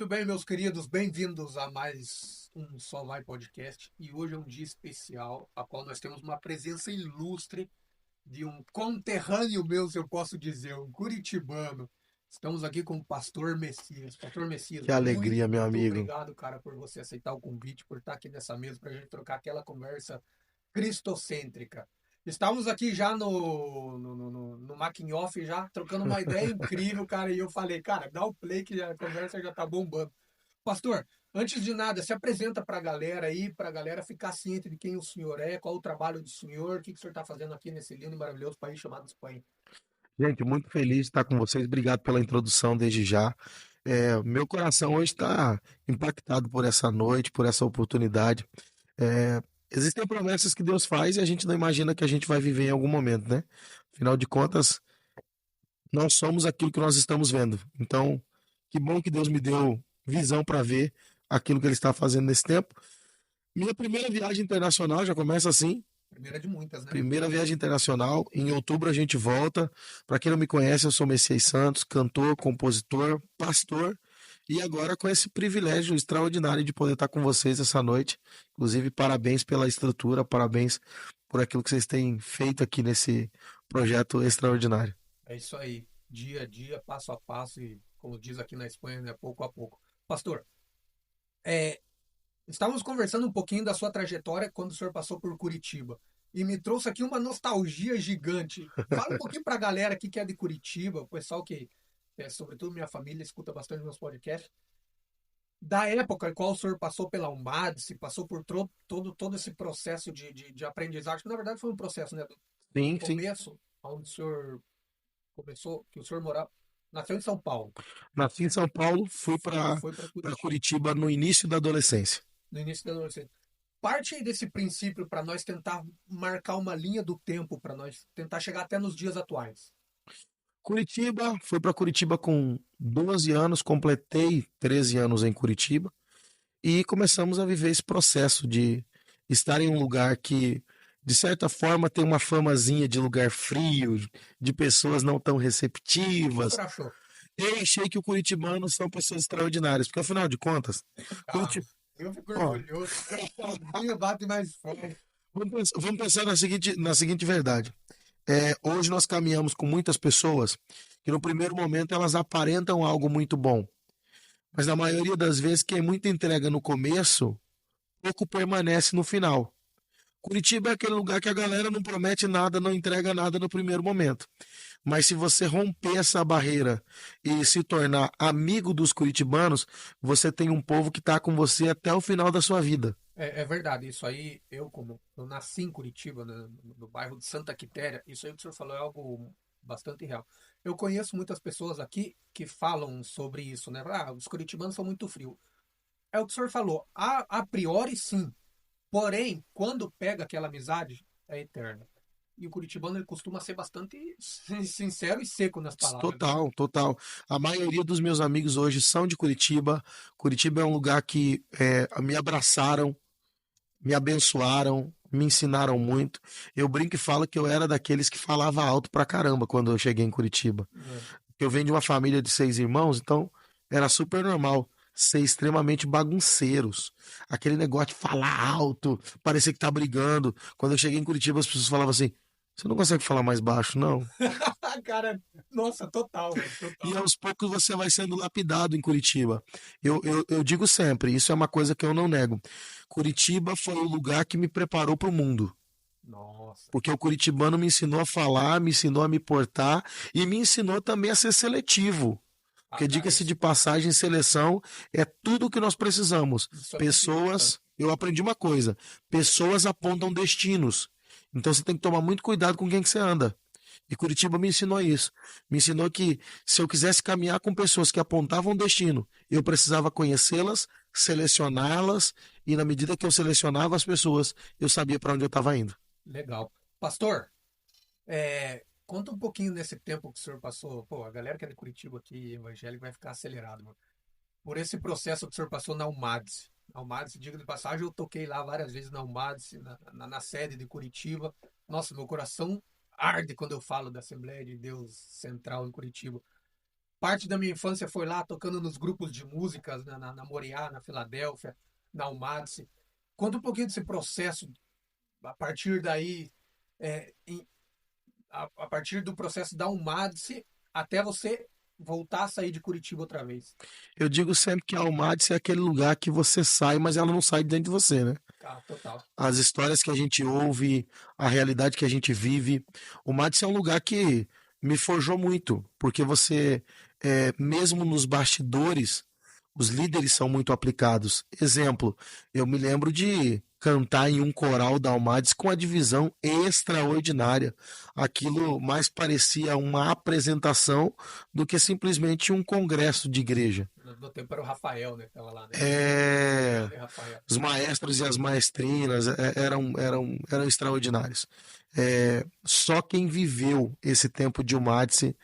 Muito bem, meus queridos, bem-vindos a mais um Só Vai Podcast. E hoje é um dia especial, a qual nós temos uma presença ilustre de um conterrâneo meu, se eu posso dizer, um curitibano. Estamos aqui com o Pastor Messias. Pastor Messias, Que alegria, meu muito amigo. obrigado, cara, por você aceitar o convite, por estar aqui nessa mesa para a gente trocar aquela conversa cristocêntrica. Estávamos aqui já no making off, já trocando uma ideia incrível, cara, e eu falei, cara, dá o play que a conversa já tá bombando. Pastor, antes de nada, se apresenta para a galera aí, para a galera ficar ciente de quem o senhor é, qual o trabalho do senhor, o que o senhor está fazendo aqui nesse lindo e maravilhoso país chamado Espanha. Gente, muito feliz de estar com vocês. Obrigado pela introdução desde já. Meu coração hoje está impactado por essa noite, por essa oportunidade. Existem promessas que Deus faz e a gente não imagina que a gente vai viver em algum momento, né? Afinal de contas, nós somos aquilo que nós estamos vendo. Então, que bom que Deus me deu visão para ver aquilo que Ele está fazendo nesse tempo. Minha primeira viagem internacional já começa assim. Primeira de muitas, né? Primeira viagem internacional. Em outubro a gente volta. Para quem não me conhece, eu sou Messias Santos, cantor, compositor, pastor. E agora com esse privilégio extraordinário de poder estar com vocês essa noite. Inclusive, parabéns pela estrutura, parabéns por aquilo que vocês têm feito aqui nesse projeto extraordinário. É isso aí, dia a dia, passo a passo e, como diz aqui na Espanha, né, pouco a pouco. Pastor, é, estávamos conversando um pouquinho da sua trajetória quando o senhor passou por Curitiba. E me trouxe aqui uma nostalgia gigante. Fala um pouquinho para a galera aqui que é de Curitiba, o pessoal que, sobretudo minha família, escuta bastante meus podcasts. Da época em qual o senhor passou pela UMADS, passou por todo esse processo de aprendizagem, que na verdade foi um processo, né? Do Sim, sim. começo, onde o senhor começou, que o senhor morava, nasceu em São Paulo Nasci em São Paulo, fui e para foi para Curitiba Curitiba no início da adolescência. no início da adolescência. Parte aí desse princípio para nós tentar marcar uma linha do tempo, para nós tentar chegar até nos dias atuais. Curitiba, fui para Curitiba com 12 anos, completei 13 anos em Curitiba e começamos a viver esse processo de estar em um lugar que, de certa forma, tem uma famazinha de lugar frio, de pessoas não tão O que o receptivas. senhor achou? Eu achei que os curitibanos são pessoas extraordinárias, porque afinal de contas, Ah, Curitiba, eu fico ó, orgulhoso. Sozinho bate mais forte. vamos pensar na seguinte verdade. Hoje nós caminhamos com muitas pessoas que no primeiro momento elas aparentam algo muito bom, mas na maioria das vezes quem muito entrega no começo, pouco permanece no final. Curitiba é aquele lugar que a galera não promete nada, não entrega nada no primeiro momento. Mas se você romper essa barreira e se tornar amigo dos curitibanos, você tem um povo que está com você até o final da sua vida. É verdade, isso aí, eu nasci em Curitiba, né, no bairro de Santa Quitéria, isso aí que o senhor falou é algo bastante real. Eu conheço muitas pessoas aqui que falam sobre isso, né? Ah, os curitibanos são muito frios. É o que o senhor falou, a priori sim, porém, quando pega aquela amizade, é eterna. E o curitibano ele costuma ser bastante sincero e seco nas palavras, né? Total, total. A maioria dos meus amigos hoje são de Curitiba. Curitiba é um lugar que me abraçaram, me abençoaram, me ensinaram muito. Eu brinco e falo que eu era daqueles que falava alto pra caramba quando eu cheguei em Curitiba. É, Eu venho de uma família de 6 irmãos, então era super normal ser extremamente bagunceiros. Aquele negócio de falar alto, parecer que tá brigando. Quando eu cheguei em Curitiba, as pessoas falavam assim: você não consegue falar mais baixo, não? cara, nossa, total, velho, E total. aos poucos você vai sendo lapidado em Curitiba. Eu digo sempre, isso é uma coisa que eu não nego. Curitiba foi o lugar que me preparou para o mundo. Nossa, Porque o curitibano me ensinou a falar, me ensinou a me portar e me ensinou também a ser seletivo. Porque, diga-se isso, de passagem, seleção é tudo o que nós precisamos. isso é muito importante. Pessoas, eu aprendi uma coisa: pessoas apontam destinos. Então você tem que tomar muito cuidado com quem que você anda. E Curitiba me ensinou isso. Me ensinou que se eu quisesse caminhar com pessoas que apontavam destino, eu precisava conhecê-las, selecioná-las, e na medida que eu selecionava as pessoas, eu sabia para onde eu estava indo. Legal. Pastor, conta um pouquinho desse tempo que o senhor passou. Pô, a galera que é de Curitiba aqui, evangélico, vai ficar acelerado, mano. Por esse processo que o senhor passou na UMADS. Na UMADS, diga de passagem, eu toquei lá várias vezes na UMADS, na sede de Curitiba. Nossa, meu coração arde quando eu falo da Assembleia de Deus Central em Curitiba. parte da minha infância foi lá tocando nos grupos de músicas, na Moriá, na Filadélfia, na UMADSE. Conta um pouquinho desse processo, a partir daí, é, a partir do processo da UMADSE até você voltar a sair de Curitiba outra vez. Eu digo sempre que a Almaty é aquele lugar que você sai, mas ela não sai de dentro de você, né? Ah, total. As histórias que a gente ouve, a realidade que a gente vive. O Mads é um lugar que me forjou muito, porque você, mesmo nos bastidores, os líderes são muito aplicados. Exemplo, eu me lembro de cantar em um coral da Almades com a divisão extraordinária. Aquilo mais parecia uma apresentação do que simplesmente um congresso de igreja. No tempo era o Rafael, né? Que tava lá, né? É, Grande Rafael. os maestros e as maestrinas eram extraordinários. Só quem viveu esse tempo de Umatse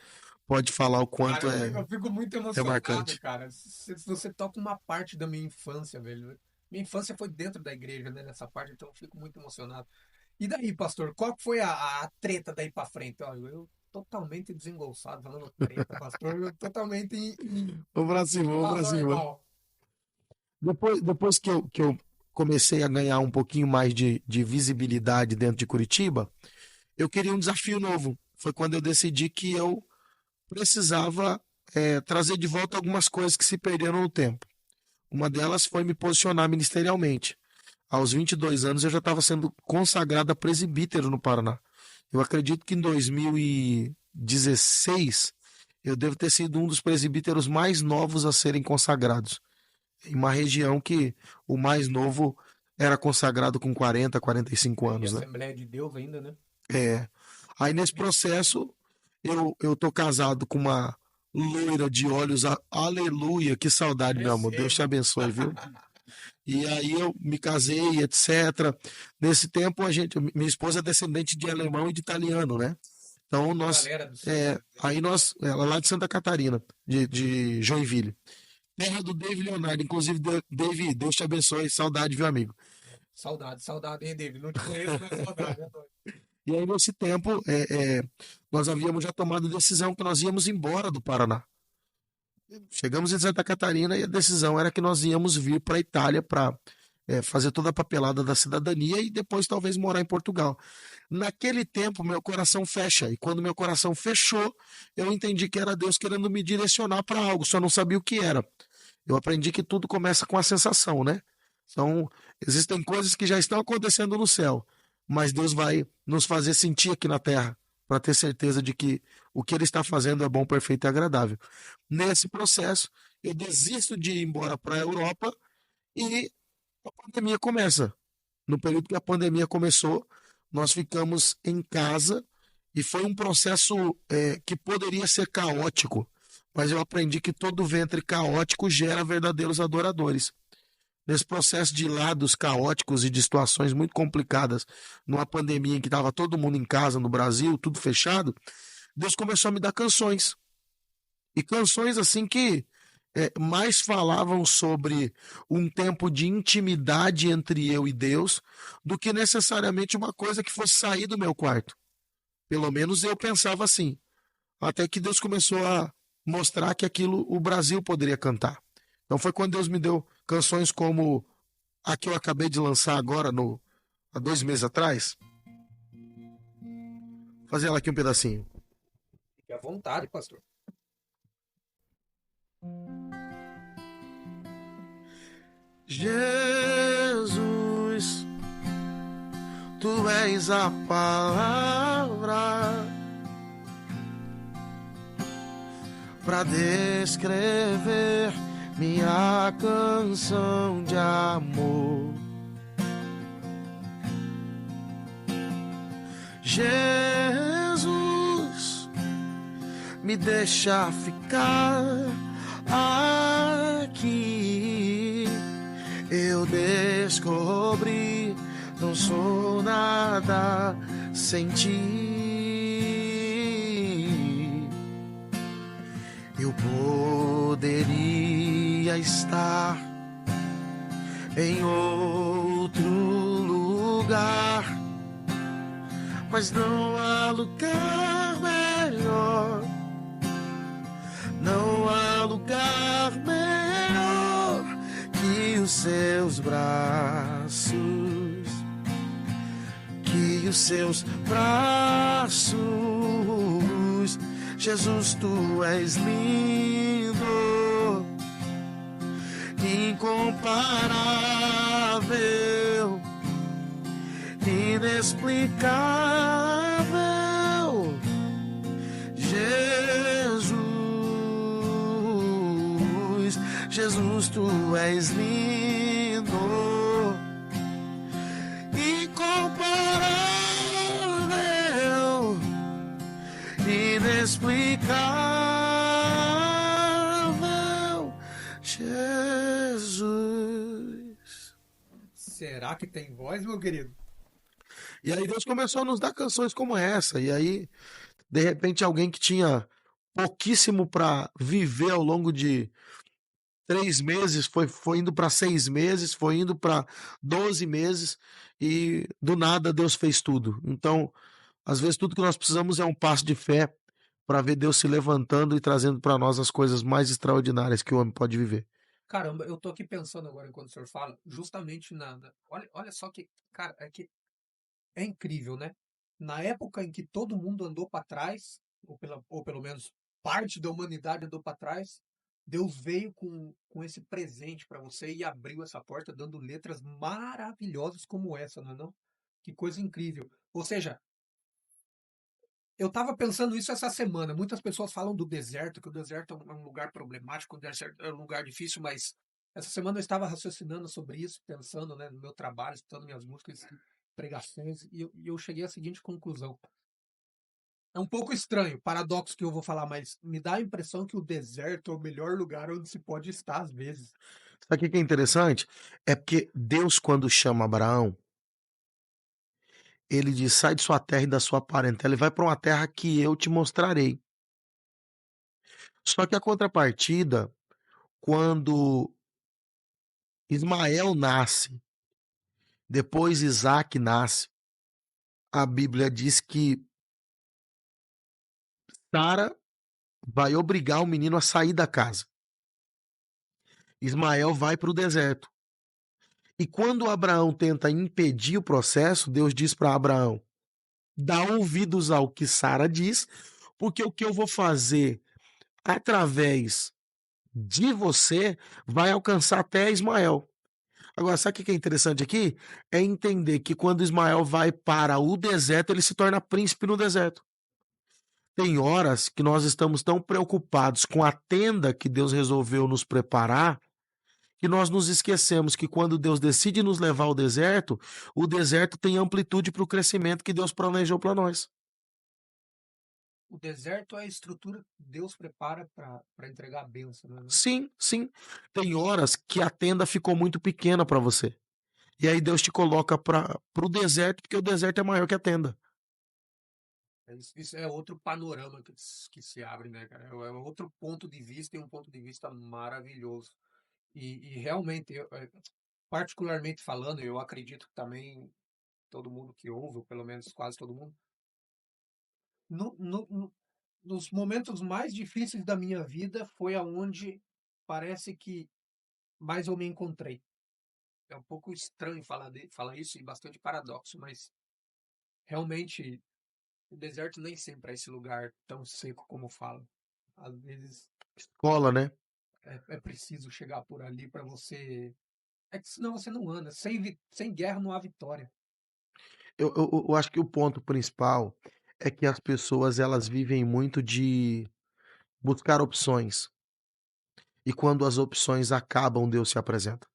pode falar o Cara, quanto eu fico muito é emocionado, marcante. cara. Você toca uma parte da minha infância, velho. Minha infância foi dentro da igreja, né? Nessa parte, então eu fico muito emocionado. E daí, pastor, qual que foi a treta daí pra frente? Ó, eu totalmente desengonçado falando treta, pastor. Eu totalmente Vamos pra cima, vamos pra cima. normal. Depois que eu comecei a ganhar um pouquinho mais de visibilidade dentro de Curitiba, eu queria um desafio novo. Foi quando eu decidi que eu precisava trazer de volta algumas coisas que se perderam no tempo. Uma delas foi me posicionar ministerialmente. Aos 22 anos eu já estava sendo consagrado a presbítero no Paraná. Eu acredito que em 2016 eu devo ter sido um dos presbíteros mais novos a serem consagrados. Em uma região que o mais novo era consagrado com 40, 45 E anos, né? Assembleia de Deus ainda, né? É. Aí nesse processo eu tô casado com uma loira de olhos, aleluia, que saudade, meu amor. Deus te Recebo. abençoe, viu? E aí eu me casei, etc. Nesse tempo minha esposa é descendente de alemão e de italiano, né? Então A nós, galera do sul. ela é lá de Santa Catarina, de Joinville, terra do David Leonardo. Inclusive, David, Deus te abençoe, saudade, viu, amigo? Saudade, saudade, hein, David? Não te conheço, mas saudade, né, doido? E aí nesse tempo nós havíamos já tomado a decisão que nós íamos embora do Paraná. Chegamos em Santa Catarina e a decisão era que nós íamos vir para a Itália para fazer toda a papelada da cidadania e depois talvez morar em Portugal. Naquele tempo, meu coração fecha. E quando meu coração fechou, eu entendi que era Deus querendo me direcionar para algo, só não sabia o que era. Eu aprendi que tudo começa com a sensação, né? Então, existem coisas que já estão acontecendo no céu, mas Deus vai nos fazer sentir aqui na terra, para ter certeza de que o que Ele está fazendo é bom, perfeito e agradável. Nesse processo, eu desisto de ir embora para a Europa e a pandemia começa. No período que a pandemia começou, nós ficamos em casa e foi um processo que poderia ser caótico, mas eu aprendi que todo ventre caótico gera verdadeiros adoradores. Nesse processo de lados caóticos e de situações muito complicadas, numa pandemia em que estava todo mundo em casa no Brasil, tudo fechado, Deus começou a me dar canções. E canções assim que mais falavam sobre um tempo de intimidade entre eu e Deus do que necessariamente uma coisa que fosse sair do meu quarto. Pelo menos eu pensava assim. Até que Deus começou a mostrar que aquilo o Brasil poderia cantar. Então foi quando Deus me deu canções como a que eu acabei de lançar agora, há 2 meses atrás. Vou fazer ela aqui um pedacinho. Fique à vontade, pastor. Jesus, tu és a palavra para descrever minha canção de amor. Jesus, me deixa ficar aqui. Eu descobri, não sou nada sem ti. Eu poderia estar em outro lugar, mas não há lugar melhor. Não lugar melhor que os seus braços, que os seus braços. Jesus, tu és lindo, incomparável, inexplicável. Jesus, Jesus, tu és lindo, incomparável, inexplicável. Jesus. Será que tem voz, meu querido? E aí Deus começou a nos dar canções como essa. E aí, de repente, alguém que tinha pouquíssimo para viver ao longo de 3 meses, foi indo para 6 meses, foi indo para 12 meses, e do nada Deus fez tudo. Então, às vezes, tudo que nós precisamos é um passo de fé para ver Deus se levantando e trazendo para nós as coisas mais extraordinárias que o homem pode viver. Caramba, eu tô aqui pensando agora enquanto o senhor fala, justamente olha só que, cara, é incrível, né? Na época em que todo mundo andou para trás, ou pelo menos parte da humanidade andou para trás, Deus veio com esse presente para você e abriu essa porta dando letras maravilhosas como essa, não é não? Que coisa incrível. Ou seja, eu estava pensando isso essa semana. Muitas pessoas falam do deserto, que o deserto é um lugar problemático, o deserto é um lugar difícil, mas essa semana eu estava raciocinando sobre isso, pensando, né, no meu trabalho, escutando minhas músicas, pregações, e eu cheguei à seguinte conclusão. É um pouco estranho, paradoxo que eu vou falar, mas me dá a impressão que o deserto é o melhor lugar onde se pode estar às vezes. Sabe o que é interessante? É porque Deus, quando chama Abraão, ele diz: sai de sua terra e da sua parentela e vai para uma terra que eu te mostrarei. Só que a contrapartida, quando Ismael nasce, depois Isaac nasce, a Bíblia diz que Sara vai obrigar o menino a sair da casa. Ismael vai para o deserto. E quando Abraão tenta impedir o processo, Deus diz para Abraão: dá ouvidos ao que Sara diz, porque o que eu vou fazer através de você vai alcançar até Ismael. Agora, sabe o que é interessante aqui? É entender que quando Ismael vai para o deserto, ele se torna príncipe no deserto. Tem horas que nós estamos tão preocupados com a tenda que Deus resolveu nos preparar, que nós nos esquecemos que quando Deus decide nos levar ao deserto, o deserto tem amplitude para o crescimento que Deus planejou para nós. O deserto é a estrutura que Deus prepara para entregar a bênção, não é não? Sim, sim. Tem horas que a tenda ficou muito pequena para você. E aí Deus te coloca para o deserto, porque o deserto é maior que a tenda. Isso é outro panorama que se abre, né, cara? É outro ponto de vista e um ponto de vista maravilhoso. E realmente, particularmente falando, eu acredito que também todo mundo que ouve, ou pelo menos quase todo mundo, no, no- no- nos momentos mais difíceis da minha vida foi aonde parece que mais eu me encontrei. É um pouco estranho falar isso e bastante paradoxo, mas realmente o deserto nem sempre é esse lugar tão seco como falam. Às vezes Cola, né? é preciso chegar por ali para você. É que senão você não anda. Sem guerra não há vitória. Eu acho que o ponto principal é que as pessoas elas vivem muito de buscar opções. E quando as opções acabam, Deus se apresenta.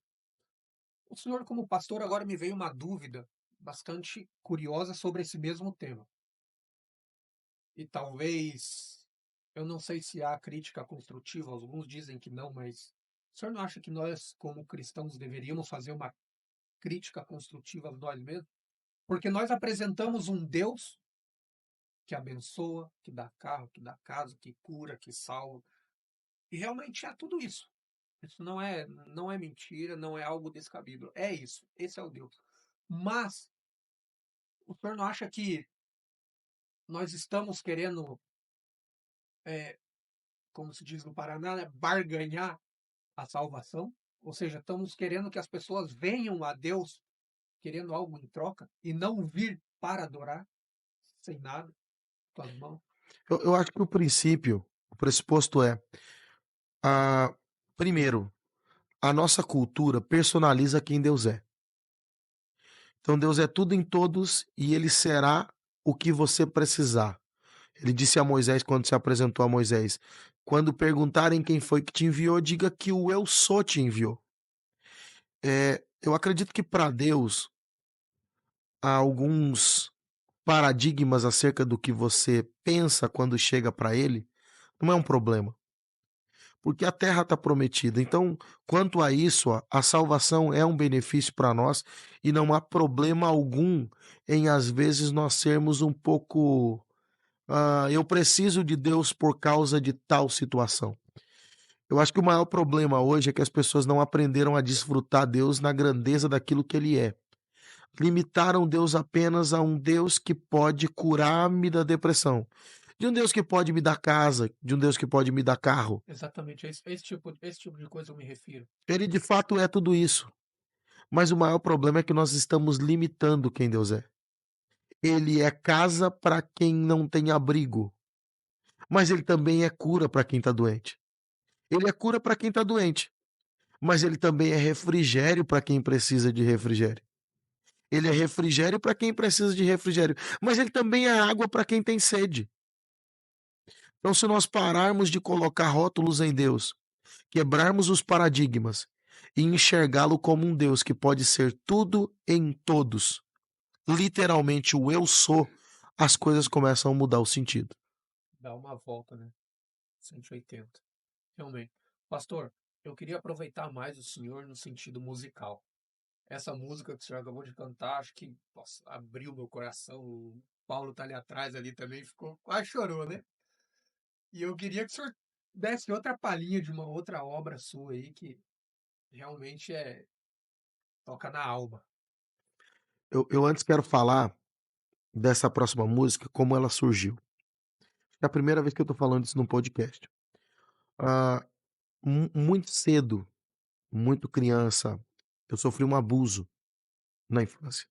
O senhor, como pastor, agora me veio uma dúvida bastante curiosa sobre esse mesmo tema. E talvez, eu não sei se há crítica construtiva, alguns dizem que não, mas o senhor não acha que nós, como cristãos, deveríamos fazer uma crítica construtiva a nós mesmos? Porque nós apresentamos um Deus que abençoa, que dá carro, que dá casa, que cura, que salva. E realmente é tudo isso. Isso não é mentira, não é algo descabido. É isso. Esse é o Deus. Mas o senhor não acha que nós estamos querendo como se diz no Paraná, né, barganhar a salvação. Ou seja, estamos querendo que as pessoas venham a Deus querendo algo em troca e não vir para adorar sem nada, com as mãos. Eu acho que o pressuposto é, a, primeiro, a nossa cultura personaliza quem Deus é. Então Deus é tudo em todos e ele será o que você precisar. Ele disse a Moisés quando se apresentou a Moisés: quando perguntarem quem foi que te enviou, diga que o eu sou te enviou. Eu acredito que para Deus há alguns paradigmas acerca do que você pensa quando chega para ele, não é um problema, porque a terra está prometida. Então, quanto a isso, a salvação é um benefício para nós e não há problema algum em, às vezes, nós sermos um pouco. Eu preciso de Deus por causa de tal situação. Eu acho que o maior problema hoje é que as pessoas não aprenderam a desfrutar Deus na grandeza daquilo que Ele é. Limitaram Deus apenas a um Deus que pode curar-me da depressão, de um Deus que pode me dar casa, de um Deus que pode me dar carro. Exatamente, esse tipo de coisa eu me refiro. Ele de fato é tudo isso. Mas o maior problema é que nós estamos limitando quem Deus é. Ele é casa para quem não tem abrigo, mas ele também é cura para quem está doente. Ele é cura para quem está doente, mas ele também é refrigério para quem precisa de refrigério. Ele é refrigério para quem precisa de refrigério, mas ele também é água para quem tem sede. Então, se nós pararmos de colocar rótulos em Deus, quebrarmos os paradigmas e enxergá-lo como um Deus que pode ser tudo em todos, literalmente o eu sou, as coisas começam a mudar o sentido. Dá uma volta, né? 180. Realmente. Pastor, eu queria aproveitar mais o senhor no sentido musical. Essa música que o senhor acabou de cantar, acho que, nossa, abriu meu coração. O Paulo tá ali atrás ali também, ficou, quase chorou, né? E eu queria que o senhor desse outra palhinha de uma outra obra sua aí que realmente toca na alma. Eu antes quero falar dessa próxima música, como ela surgiu. É a primeira vez que eu estou falando isso num podcast. Ah, muito cedo, muito criança, eu sofri um abuso na infância.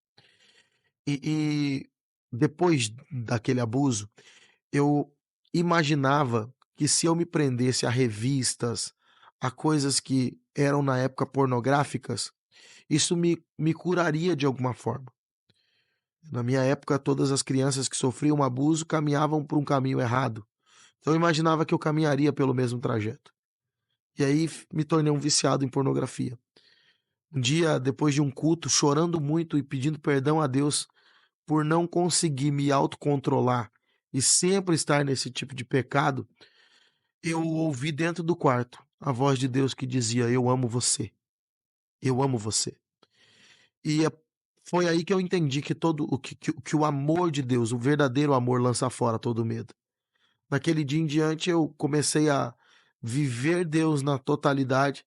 E depois daquele abuso, eu imaginava que se eu me prendesse a revistas, a coisas que eram na época pornográficas, isso me curaria de alguma forma. Na minha época, todas as crianças que sofriam abuso caminhavam por um caminho errado. Então eu imaginava que eu caminharia pelo mesmo trajeto. E aí me tornei um viciado em pornografia. Um dia, depois de um culto, chorando muito e pedindo perdão a Deus por não conseguir me autocontrolar e sempre estar nesse tipo de pecado, eu ouvi dentro do quarto a voz de Deus que dizia: Eu amo você. Eu amo você. E foi aí que eu entendi que todo que o amor de Deus, o verdadeiro amor, lança fora todo medo. Naquele dia em diante eu comecei a viver Deus na totalidade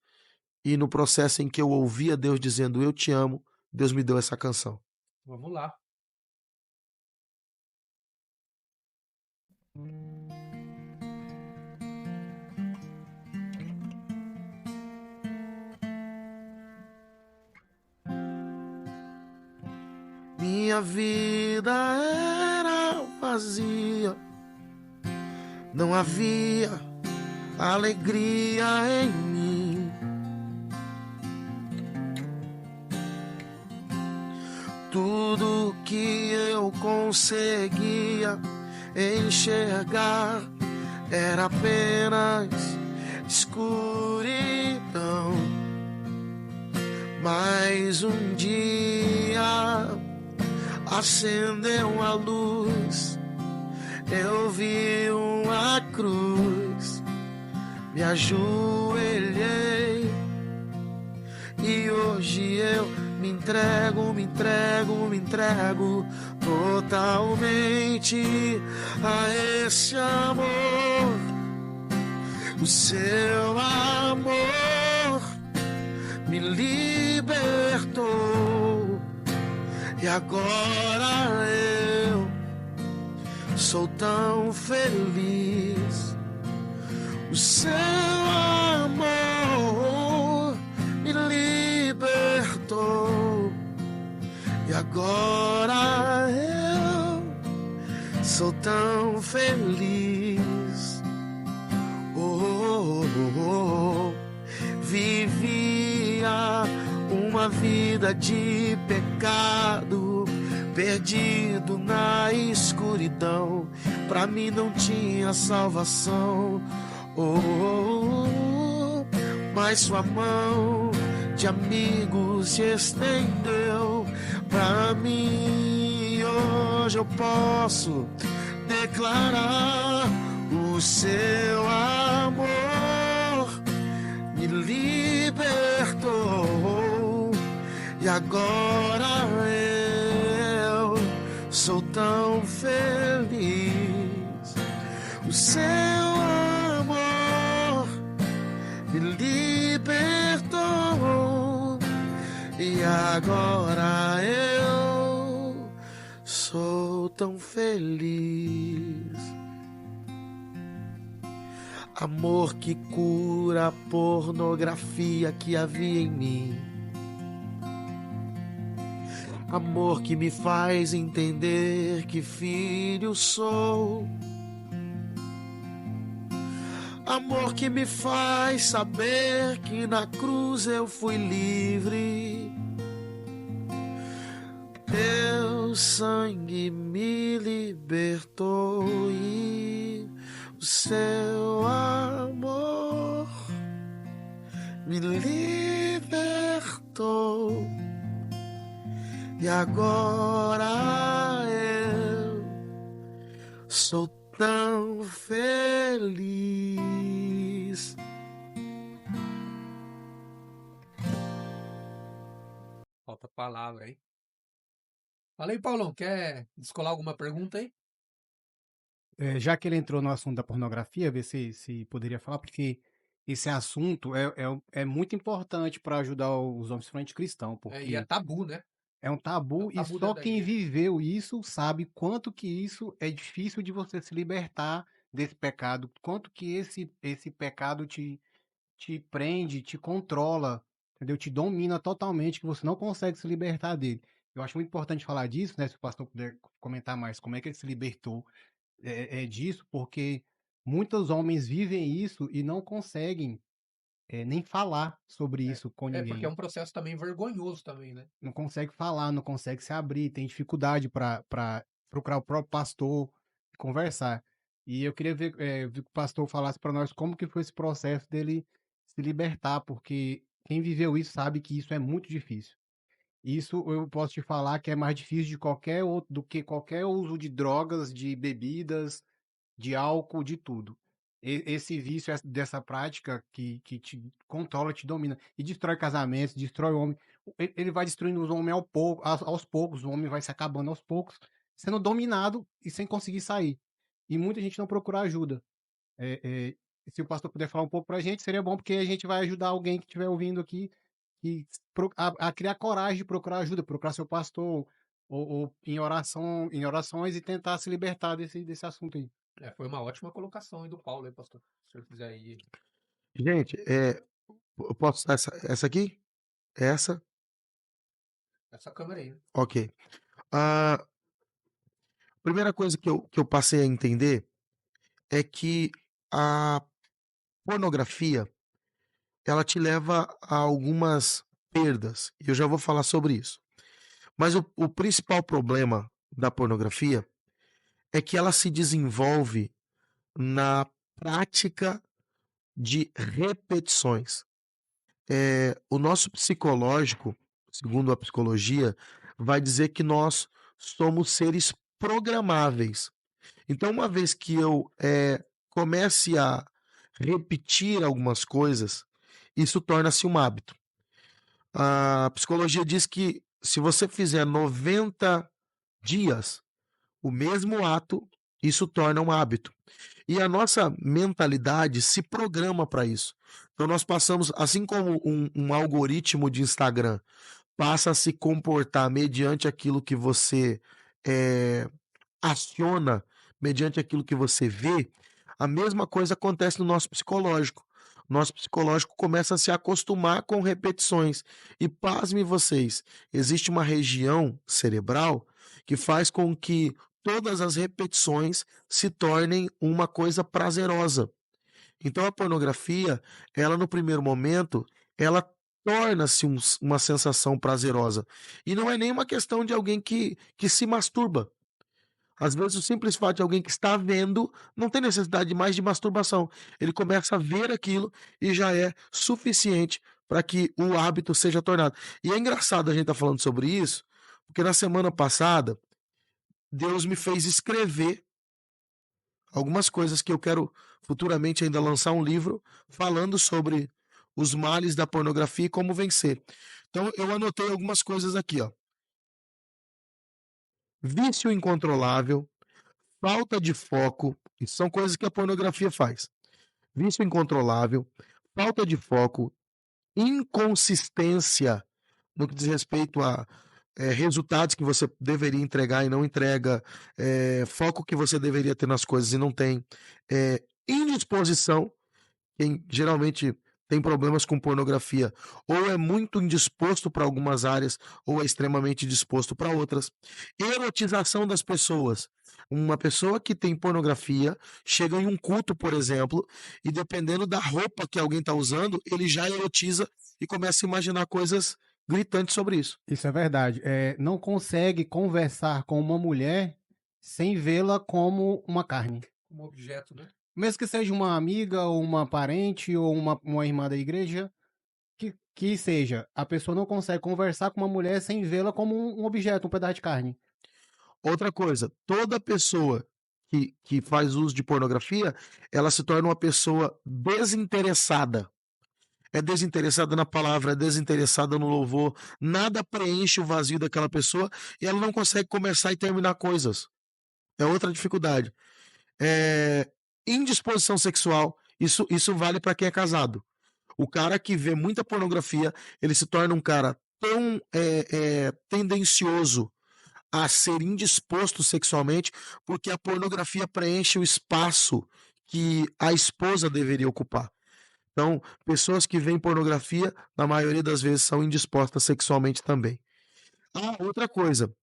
e no processo em que eu ouvia Deus dizendo eu te amo, Deus me deu essa canção. Vamos lá. Minha vida era vazia, não havia alegria em mim. Tudo que eu conseguia enxergar era apenas escuridão. Mas um dia acendeu a luz, eu vi uma cruz, me ajoelhei e hoje eu me entrego totalmente a esse amor. O seu amor me libertou e agora eu sou tão feliz. O seu amor me libertou e agora eu sou tão feliz. Vivia uma vida de pecado, perdido na escuridão. Pra mim não tinha salvação. Mas sua mão de amigos se estendeu pra mim. Hoje eu posso declarar: o seu amor me libertou e agora eu sou tão feliz. O seu amor me libertou e agora eu sou tão feliz. Amor que cura a pornografia que havia em mim. Amor que me faz entender que filho sou. Amor que me faz saber que na cruz eu fui livre. Teu sangue me libertou e o seu amor me libertou. E agora eu sou tão feliz. Falta palavra aí. Fala aí, Paulão, quer descolar alguma pergunta aí? Já que ele entrou no assunto da pornografia, ver se poderia falar, porque esse assunto é muito importante para ajudar os homens frente cristão, E é porque tabu, né? é um tabu e tabu só dentro da quem igreja. viveu isso sabe quanto que isso é difícil de você se libertar desse pecado, quanto que esse pecado te prende, te controla, entendeu? Te domina totalmente, que você não consegue se libertar dele. Eu acho muito importante falar disso, né? Se o pastor puder comentar mais como é que ele se libertou disso, porque muitos homens vivem isso e não conseguem nem falar sobre isso com Porque é ninguém. um processo também vergonhoso também, né? Não consegue falar, não consegue se abrir, tem dificuldade para procurar o próprio pastor e conversar. E eu queria ver que o pastor falasse para nós como que foi esse processo dele se libertar, porque quem viveu isso sabe que isso é muito difícil. Isso eu posso te falar que é mais difícil de qualquer outro, do que qualquer uso de drogas, de bebidas, de álcool, de tudo. Esse vício dessa prática que te controla, te domina e destrói casamentos, destrói o homem. Ele vai destruindo os homens aos poucos, o homem vai se acabando aos poucos, sendo dominado e sem conseguir sair. E muita gente não procura ajuda. É, é, Se o pastor puder falar um pouco para a gente, seria bom, porque a gente vai ajudar alguém que estiver ouvindo aqui a criar coragem de procurar ajuda, procurar seu pastor ou em em orações e tentar se libertar desse assunto aí. Foi uma ótima colocação aí do Paulo aí, pastor. Se o senhor quiser aí. Gente, eu posso usar essa aqui? Essa? Essa câmera aí, né? Ok. A primeira coisa que eu passei a entender é que a pornografia, ela te leva a algumas perdas, e eu já vou falar sobre isso. Mas o principal problema da pornografia é que ela se desenvolve na prática de repetições. O nosso psicológico, segundo a psicologia, vai dizer que nós somos seres programáveis. Então, uma vez que eu comece a repetir algumas coisas, isso torna-se um hábito. A psicologia diz que se você fizer 90 dias o mesmo ato, isso torna um hábito. E a nossa mentalidade se programa para isso. Então nós passamos, assim como um algoritmo de Instagram passa a se comportar mediante aquilo que você aciona, mediante aquilo que você vê, A mesma coisa acontece no nosso psicológico. Nosso psicológico começa a se acostumar com repetições. E pasme vocês, existe uma região cerebral que faz com que todas as repetições se tornem uma coisa prazerosa. Então a pornografia, ela no primeiro momento, ela torna-se uma sensação prazerosa. E não é nem uma questão de alguém que se masturba. Às vezes o simples fato de alguém que está vendo não tem necessidade mais de masturbação. Ele começa a ver aquilo e já é suficiente para que o hábito seja tornado. E é engraçado a gente estar falando sobre isso, porque na semana passada Deus me fez escrever algumas coisas que eu quero futuramente ainda lançar um livro falando sobre os males da pornografia e como vencer. Então eu anotei algumas coisas aqui, ó. Vício incontrolável, falta de foco, isso são coisas que a pornografia faz. Vício incontrolável, falta de foco, inconsistência no que diz respeito a resultados que você deveria entregar e não entrega, foco que você deveria ter nas coisas e não tem, indisposição. Quem geralmente tem problemas com pornografia ou é muito indisposto para algumas áreas ou é extremamente disposto para outras. Erotização das pessoas. Uma pessoa que tem pornografia chega em um culto, por exemplo, e dependendo da roupa que alguém está usando, ele já erotiza e começa a imaginar coisas gritantes sobre isso. Isso é verdade. Não consegue conversar com uma mulher sem vê-la como uma carne. Como objeto, né? Mesmo que seja uma amiga, ou uma parente, ou uma irmã da igreja, que seja, a pessoa não consegue conversar com uma mulher sem vê-la como um objeto, um pedaço de carne. Outra coisa, toda pessoa que faz uso de pornografia, ela se torna uma pessoa desinteressada. É desinteressada na palavra, é desinteressada no louvor, nada preenche o vazio daquela pessoa e ela não consegue começar e terminar coisas. É outra dificuldade. Indisposição sexual, isso vale para quem é casado. O cara que vê muita pornografia, ele se torna um cara tão tendencioso a ser indisposto sexualmente, porque a pornografia preenche o espaço que a esposa deveria ocupar. Então, pessoas que veem pornografia, na maioria das vezes, são indispostas sexualmente também. Outra coisa,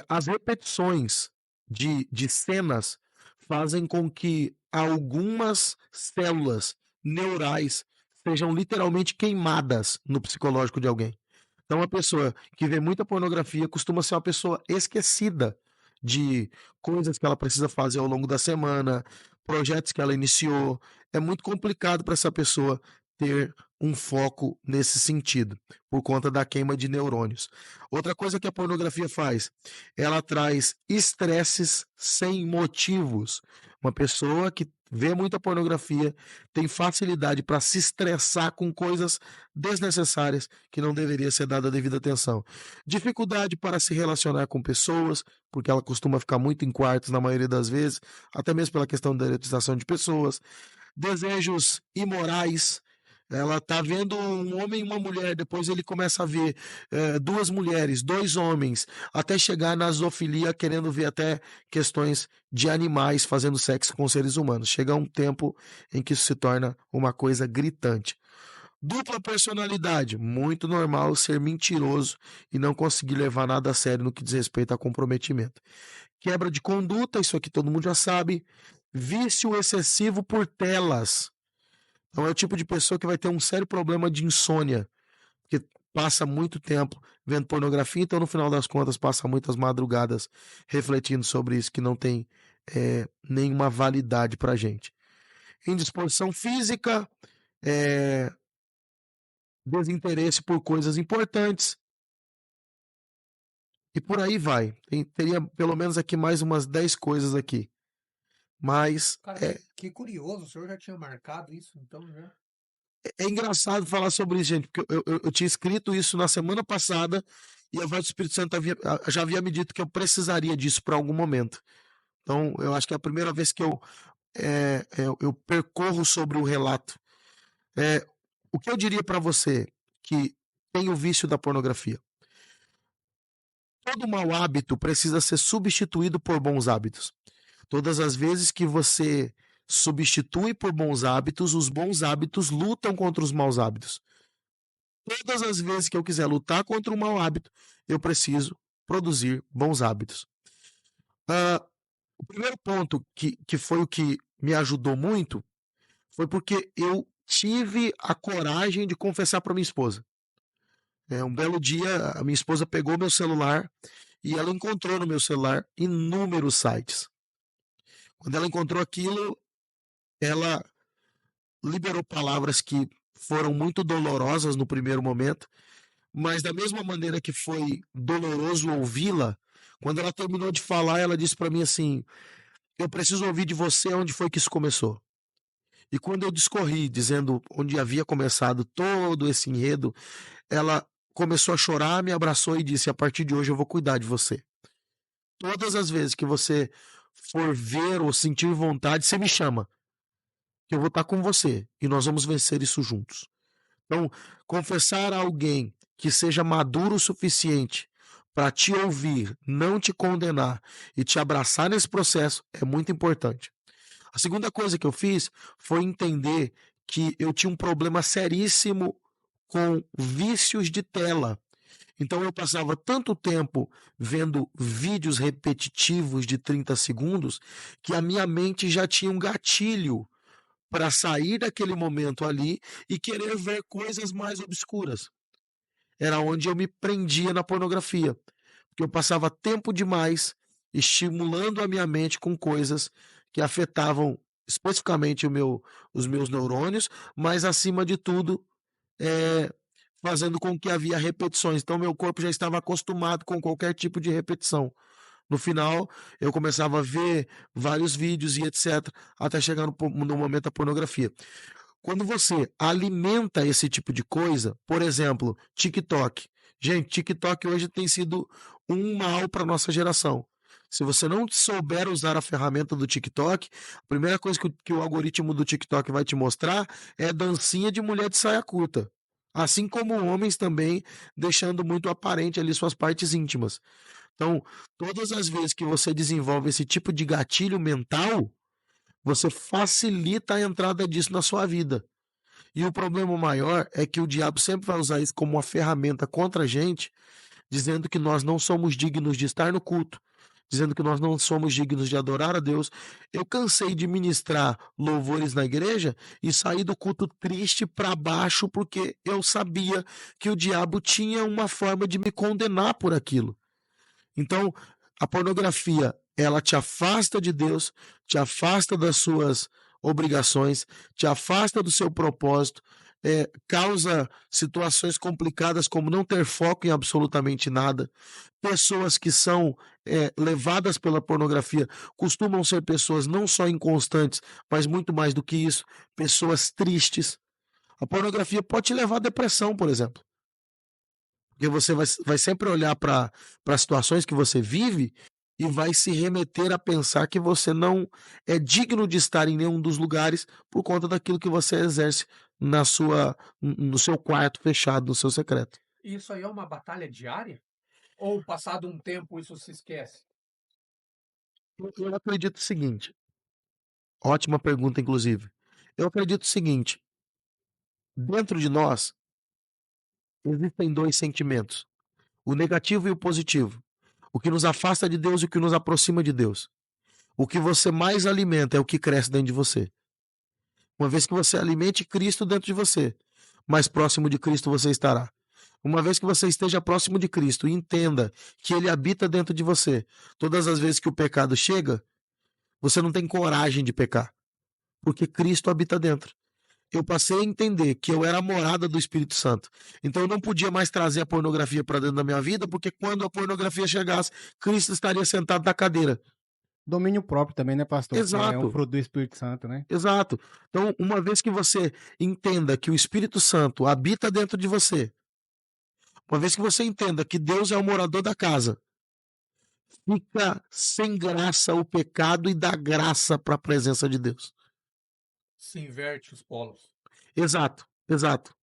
as repetições de cenas fazem com que algumas células neurais sejam literalmente queimadas no psicológico de alguém. Então, uma pessoa que vê muita pornografia costuma ser uma pessoa esquecida de coisas que ela precisa fazer ao longo da semana, projetos que ela iniciou. É muito complicado para essa pessoa ter um foco nesse sentido, por conta da queima de neurônios. Outra coisa que a pornografia faz, ela traz estresses sem motivos. Uma pessoa que vê muita pornografia tem facilidade para se estressar com coisas desnecessárias que não deveria ser dada a devida atenção. Dificuldade para se relacionar com pessoas, porque ela costuma ficar muito em quartos na maioria das vezes, até mesmo pela questão da erotização de pessoas. Desejos imorais. Ela tá vendo um homem e uma mulher, depois ele começa a ver duas mulheres, dois homens, até chegar na zoofilia, querendo ver até questões de animais fazendo sexo com seres humanos. Chega um tempo em que isso se torna uma coisa gritante. Dupla personalidade, muito normal ser mentiroso e não conseguir levar nada a sério no que diz respeito a comprometimento. Quebra de conduta, isso aqui todo mundo já sabe. Vício excessivo por telas. Então é o tipo de pessoa que vai ter um sério problema de insônia, porque passa muito tempo vendo pornografia, então no final das contas passa muitas madrugadas refletindo sobre isso que não tem nenhuma validade pra gente. Indisposição física, desinteresse por coisas importantes, e por aí vai. Teria pelo menos aqui mais umas 10 coisas aqui. Mas Cara, que curioso, o senhor já tinha marcado isso, então já. é engraçado falar sobre isso, gente, porque eu tinha escrito isso na semana passada e a voz do Espírito Santo já havia me dito que eu precisaria disso para algum momento. Então, eu acho que é a primeira vez que eu percorro sobre o relato. O que eu diria para você que tem o vício da pornografia? Todo mau hábito precisa ser substituído por bons hábitos. Todas as vezes que você substitui por bons hábitos, os bons hábitos lutam contra os maus hábitos. Todas as vezes que eu quiser lutar contra um mau hábito, eu preciso produzir bons hábitos. O primeiro ponto que foi o que me ajudou muito foi porque eu tive a coragem de confessar para minha esposa. Um belo dia, a minha esposa pegou meu celular e ela encontrou no meu celular inúmeros sites. Quando ela encontrou aquilo, ela liberou palavras que foram muito dolorosas no primeiro momento, mas da mesma maneira que foi doloroso ouvi-la, quando ela terminou de falar, ela disse para mim assim: eu preciso ouvir de você onde foi que isso começou. E quando eu discorri, dizendo onde havia começado todo esse enredo, ela começou a chorar, me abraçou e disse: a partir de hoje eu vou cuidar de você. Todas as vezes que você for ver ou sentir vontade, você me chama, que eu vou estar com você e nós vamos vencer isso juntos. Então, confessar a alguém que seja maduro o suficiente para te ouvir, não te condenar e te abraçar nesse processo é muito importante. A segunda coisa que eu fiz foi entender que eu tinha um problema seríssimo com vícios de tela. Então eu passava tanto tempo vendo vídeos repetitivos de 30 segundos que a minha mente já tinha um gatilho para sair daquele momento ali e querer ver coisas mais obscuras. Era onde eu me prendia na pornografia, porque eu passava tempo demais estimulando a minha mente com coisas que afetavam especificamente os meus neurônios, mas acima de tudo, fazendo com que havia repetições. Então meu corpo já estava acostumado com qualquer tipo de repetição. No final, eu começava a ver vários vídeos e etc, até chegar no momento da pornografia. Quando você alimenta esse tipo de coisa, por exemplo, TikTok. Gente, TikTok hoje tem sido um mal para nossa geração. Se você não souber usar a ferramenta do TikTok, a primeira coisa que o algoritmo do TikTok vai te mostrar é dancinha de mulher de saia curta. Assim como homens também, deixando muito aparente ali suas partes íntimas. Então, todas as vezes que você desenvolve esse tipo de gatilho mental, você facilita a entrada disso na sua vida. E o problema maior é que o diabo sempre vai usar isso como uma ferramenta contra a gente, dizendo que nós não somos dignos de estar no culto, dizendo que nós não somos dignos de adorar a Deus. Eu cansei de ministrar louvores na igreja e sair do culto triste para baixo porque eu sabia que o diabo tinha uma forma de me condenar por aquilo. Então, a pornografia, ela te afasta de Deus, te afasta das suas obrigações, te afasta do seu propósito, causa situações complicadas como não ter foco em absolutamente nada. Pessoas que são levadas pela pornografia costumam ser pessoas não só inconstantes, mas muito mais do que isso, pessoas tristes. A pornografia pode te levar à depressão, por exemplo. Porque você vai sempre olhar para situações que você vive e vai se remeter a pensar que você não é digno de estar em nenhum dos lugares por conta daquilo que você exerce no seu quarto fechado, no seu secreto. Isso aí é uma batalha diária? Ou passado um tempo isso se esquece? Eu acredito o seguinte, ótima pergunta, inclusive. Eu acredito o seguinte, dentro de nós existem dois sentimentos, o negativo e o positivo. O que nos afasta de Deus e o que nos aproxima de Deus. O que você mais alimenta é o que cresce dentro de você. Uma vez que você alimente Cristo dentro de você, mais próximo de Cristo você estará. Uma vez que você esteja próximo de Cristo e entenda que Ele habita dentro de você, todas as vezes que o pecado chega, você não tem coragem de pecar, porque Cristo habita dentro. Eu passei a entender que eu era a morada do Espírito Santo. Então eu não podia mais trazer a pornografia para dentro da minha vida, porque quando a pornografia chegasse, Cristo estaria sentado na cadeira. Domínio próprio também, né, pastor? Exato. É um fruto do Espírito Santo, né? Exato. Então, uma vez que você entenda que o Espírito Santo habita dentro de você, uma vez que você entenda que Deus é o morador da casa, fica sem graça o pecado e dá graça para a presença de Deus. Se inverte os polos. Exato, exato.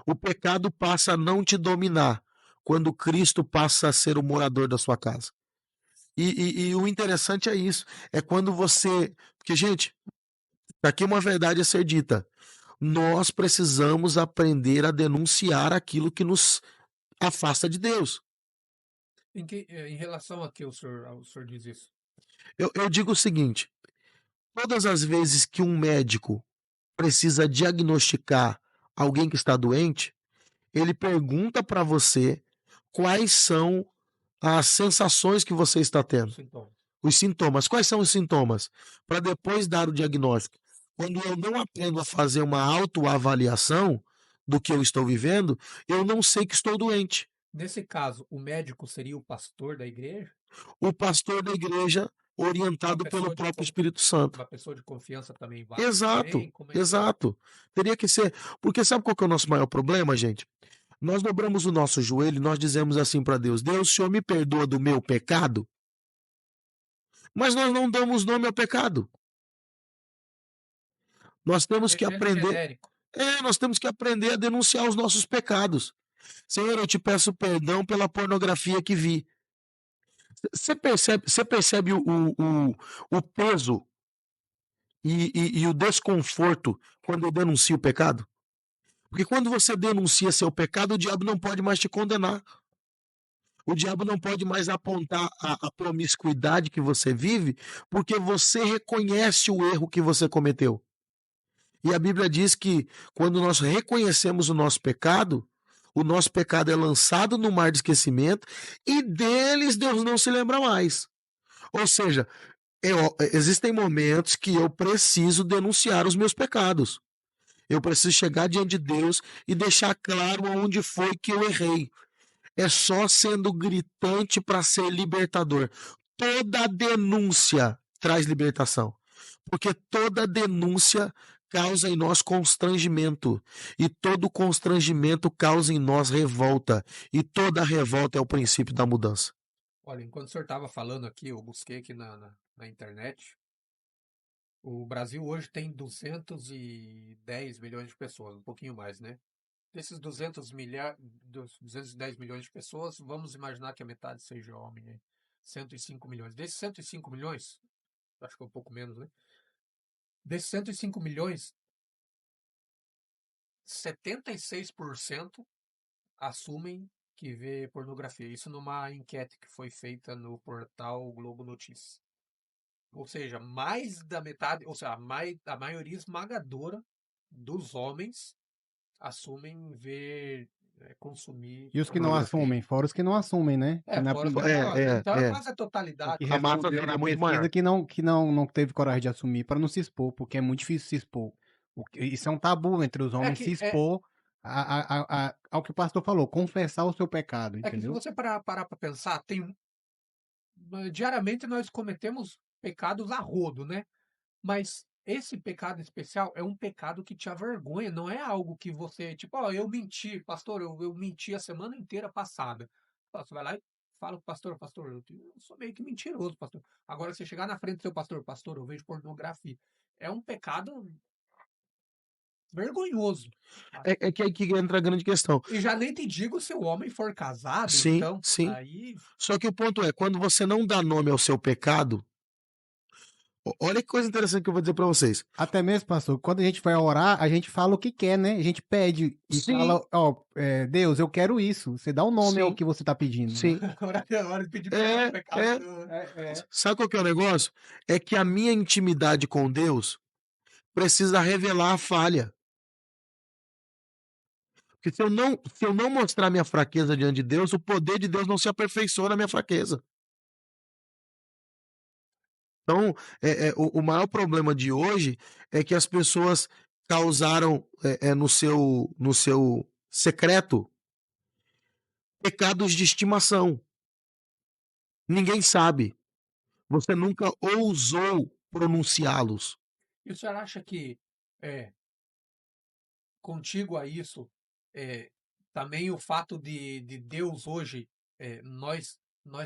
O pecado passa a não te dominar quando Cristo passa a ser o morador da sua casa. E o interessante é isso, é quando você... Porque, gente, Aqui uma verdade a ser dita. Nós precisamos aprender a denunciar aquilo que nos afasta de Deus. Em relação a que o senhor diz isso? Eu digo o seguinte: todas as vezes que um médico precisa diagnosticar alguém que está doente, ele pergunta para você quais são as sensações que você está Os tendo, sintomas. os sintomas. Quais são os sintomas? Para depois dar o diagnóstico. Quando eu não aprendo a fazer uma autoavaliação do que eu estou vivendo, eu não sei que estou doente. Nesse caso, o médico seria o pastor da igreja? O pastor da igreja, Uma orientado pelo pessoa de, próprio con- Espírito Santo. uma pessoa de confiança também vale Exato, bem? Como é que é? exato. Teria que ser. Porque sabe qual que é o nosso maior problema, gente? Nós dobramos o nosso joelho e nós dizemos assim para Deus: Deus, o Senhor me perdoa do meu pecado, mas nós não damos nome ao pecado. Nós temos que Deixa ele aprender. genérico. Nós temos que aprender a denunciar os nossos pecados. Senhor, eu te peço perdão pela pornografia que vi. Você percebe o peso e o desconforto quando eu denuncio o pecado? Porque quando você denuncia seu pecado, o diabo não pode mais te condenar. O diabo não pode mais apontar a promiscuidade que você vive, porque você reconhece o erro que você cometeu. E a Bíblia diz que quando nós reconhecemos o nosso pecado é lançado no mar de esquecimento e deles Deus não se lembra mais. Ou seja, existem momentos que eu preciso denunciar os meus pecados. Eu preciso chegar diante de Deus e deixar claro onde foi que eu errei. É só sendo gritante para ser libertador. Toda denúncia traz libertação. Porque toda denúncia causa em nós constrangimento. E todo constrangimento causa em nós revolta. E toda revolta é o princípio da mudança. Olha, enquanto o senhor estava falando aqui, eu busquei aqui na internet. O Brasil hoje tem 210 milhões de pessoas, um pouquinho mais, né? Desses 210 milhões de pessoas, vamos imaginar que a metade seja homem, né? 105 milhões. Desses 105 milhões, acho que é um pouco menos, né? Desses 105 milhões, 76% assumem que vê pornografia. Isso numa enquete que foi feita no portal Globo Notícias. Ou seja, mais da metade, ou seja, a maioria esmagadora dos homens assumem ver, consumir E os que não pornografia. assumem, fora os que não assumem, né? Que na, Fora os que prim- não, então é É. quase a o que totalidade. A massa respondeu negra na é muito pesquisa maior. que não teve coragem de assumir para não se expor, porque é muito difícil se expor. Isso é um tabu entre os É homens se que, é, expor ao que o pastor falou, confessar o seu pecado, é que se entendeu? você parar para pensar, diariamente nós cometemos pecados a rodo, né? Mas esse pecado especial é um pecado que te avergonha, não é algo que você, tipo, ó, eu menti, pastor, eu menti a semana inteira passada. Você vai lá e fala pro pastor, pastor, eu sou meio que mentiroso, pastor. Agora, você chegar na frente do seu pastor, pastor, eu vejo pornografia. É um pecado vergonhoso. É que aí que entra a grande questão. E já nem te digo se o homem for casado, Sim, então, sim. aí, Só que o ponto é, quando você não dá nome ao seu pecado, olha que coisa interessante que eu vou dizer para vocês. Até mesmo, pastor, quando a gente vai orar, a gente fala o que quer, né? A gente pede e Sim, fala, ó, Deus, eu quero isso. Você dá o nome ao sim, que você tá pedindo, né? sim. hora de pedir perdão pro É, pecado. é. É. Sabe qual que é o negócio? É que a minha intimidade com Deus precisa revelar a falha. Porque se eu não mostrar minha fraqueza diante de Deus, o poder de Deus não se aperfeiçoa na minha fraqueza. Então, o maior problema de hoje é que as pessoas causaram no seu secreto pecados de estimação. Ninguém sabe. Você nunca ousou pronunciá-los. E o senhor acha que, é, contigo a isso, é, também o fato de Deus hoje, nós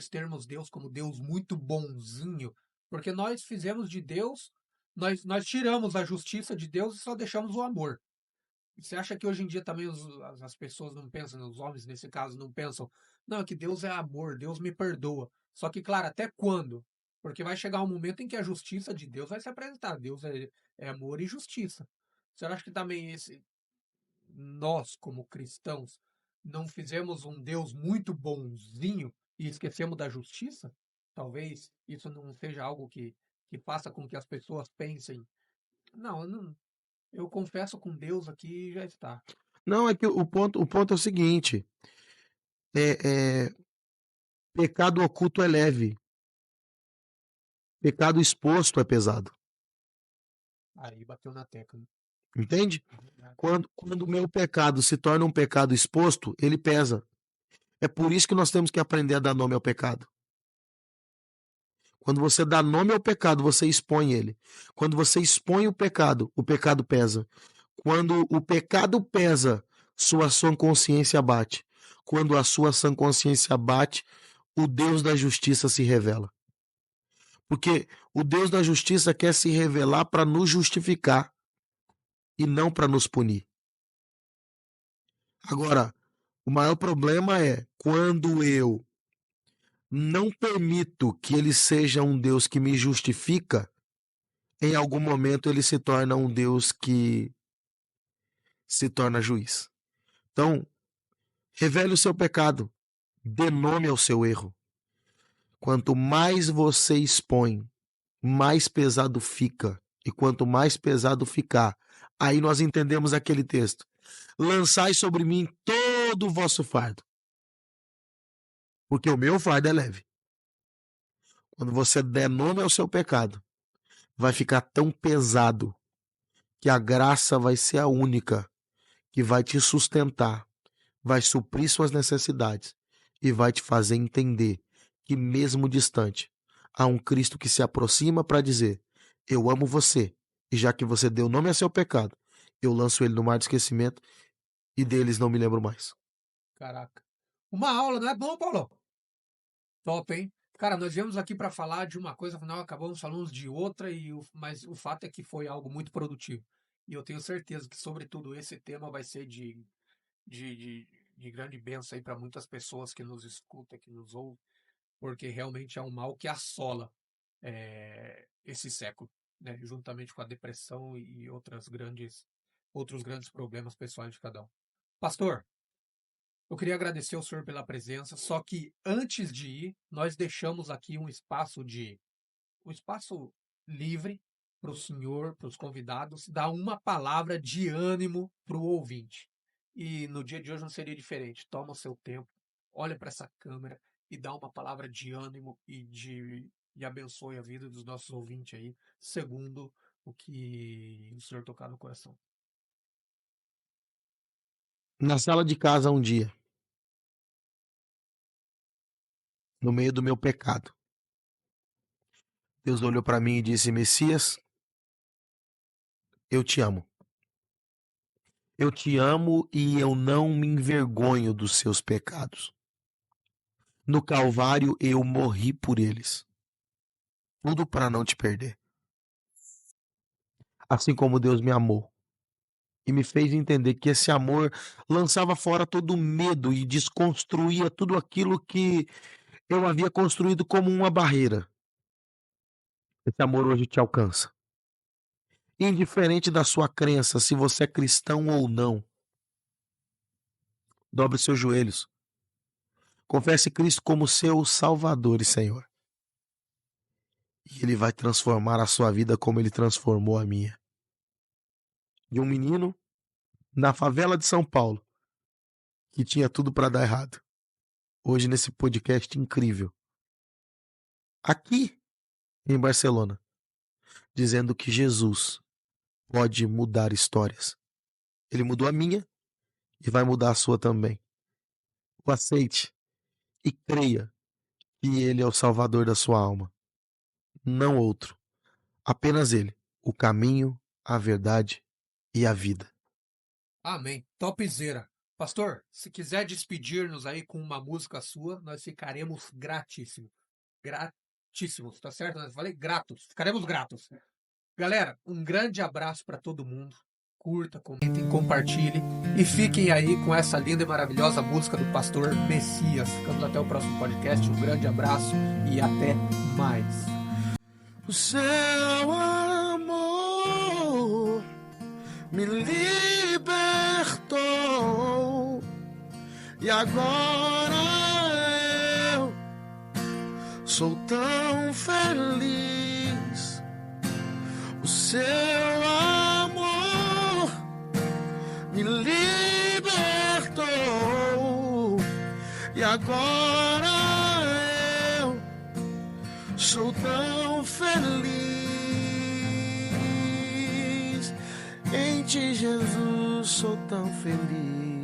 termos Deus como Deus muito bonzinho, porque nós fizemos de Deus, nós tiramos a justiça de Deus e só deixamos o amor. Você acha que hoje em dia também as pessoas não pensam, os homens nesse caso não pensam, não, é que Deus é amor, Deus me perdoa. Só que, claro, até quando? Porque vai chegar um momento em que a justiça de Deus vai se apresentar. Deus é amor e justiça. Você acha que também nós, como cristãos, não fizemos um Deus muito bonzinho e esquecemos da justiça? Talvez isso não seja algo que faça com que as pessoas pensem, não, eu confesso com Deus aqui e já está. Não, é que o ponto é o seguinte: pecado oculto é leve, pecado exposto é pesado. Aí bateu na tecla. Entende? Quando o meu pecado se torna um pecado exposto, ele pesa. É por isso que nós temos que aprender a dar nome ao pecado. Quando você dá nome ao pecado, você expõe ele. Quando você expõe o pecado pesa. Quando o pecado pesa, sua sã consciência bate. Quando a sua sã consciência bate, o Deus da justiça se revela. Porque o Deus da justiça quer se revelar para nos justificar e não para nos punir. Agora, o maior problema é quando eu não permito que ele seja um Deus que me justifica, em algum momento ele se torna um Deus que se torna juiz. Então, revele o seu pecado, dê nome ao seu erro. Quanto mais você expõe, mais pesado fica. E quanto mais pesado ficar, aí nós entendemos aquele texto. Lançai sobre mim todo o vosso fardo, porque o meu fardo é leve. Quando você der nome ao seu pecado, vai ficar tão pesado que a graça vai ser a única que vai te sustentar, vai suprir suas necessidades e vai te fazer entender que mesmo distante, há um Cristo que se aproxima para dizer: eu amo você, e já que você deu nome a seu pecado, eu lanço ele no mar de esquecimento e deles não me lembro mais. Caraca. Uma aula, não é bom, Paulo? Top, hein? Cara, nós viemos aqui para falar de uma coisa, afinal acabamos falando de outra, mas o fato é que foi algo muito produtivo. E eu tenho certeza que, sobretudo, esse tema vai ser de, de, de grande bênção aí para muitas pessoas que nos escutam, que nos ouvem, porque realmente é um mal que assola esse século, né? Juntamente com a depressão e outros grandes problemas pessoais de cada um. Pastor, eu queria agradecer ao senhor pela presença, só que antes de ir, nós deixamos aqui um espaço livre para o senhor, para os convidados, dar uma palavra de ânimo para o ouvinte. E no dia de hoje não seria diferente. Toma o seu tempo, olha para essa câmera e dá uma palavra de ânimo e abençoe a vida dos nossos ouvintes aí, segundo o que o senhor tocar no coração. Na sala de casa um dia, no meio do meu pecado, Deus olhou para mim e disse: Messias, eu te amo. Eu te amo e eu não me envergonho dos seus pecados. No Calvário eu morri por eles. Tudo para não te perder. Assim como Deus me amou e me fez entender que esse amor lançava fora todo o medo e desconstruía tudo aquilo que eu havia construído como uma barreira. Esse amor hoje te alcança. Indiferente da sua crença, se você é cristão ou não, dobre seus joelhos. Confesse Cristo como seu Salvador e Senhor. E Ele vai transformar a sua vida como Ele transformou a minha. De um menino na favela de São Paulo, que tinha tudo para dar errado. Hoje nesse podcast incrível. Aqui em Barcelona, dizendo que Jesus pode mudar histórias. Ele mudou a minha e vai mudar a sua também. O aceite e creia que Ele é o Salvador da sua alma. Não outro. Apenas Ele. O caminho, a verdade e a vida. Amém. Topzera. Pastor, se quiser despedir-nos aí com uma música sua, nós ficaremos gratíssimos. Gratíssimos, tá certo? Eu falei gratos. Ficaremos gratos. Galera, um grande abraço para todo mundo. Curta, comentem, compartilhem e fiquem aí com essa linda e maravilhosa música do Pastor Messias. Ficamos até o próximo podcast. Um grande abraço e até mais. O seu amor me libertou e agora eu sou tão feliz. O seu amor me libertou e agora eu sou tão feliz. Em ti, Jesus, sou tão feliz.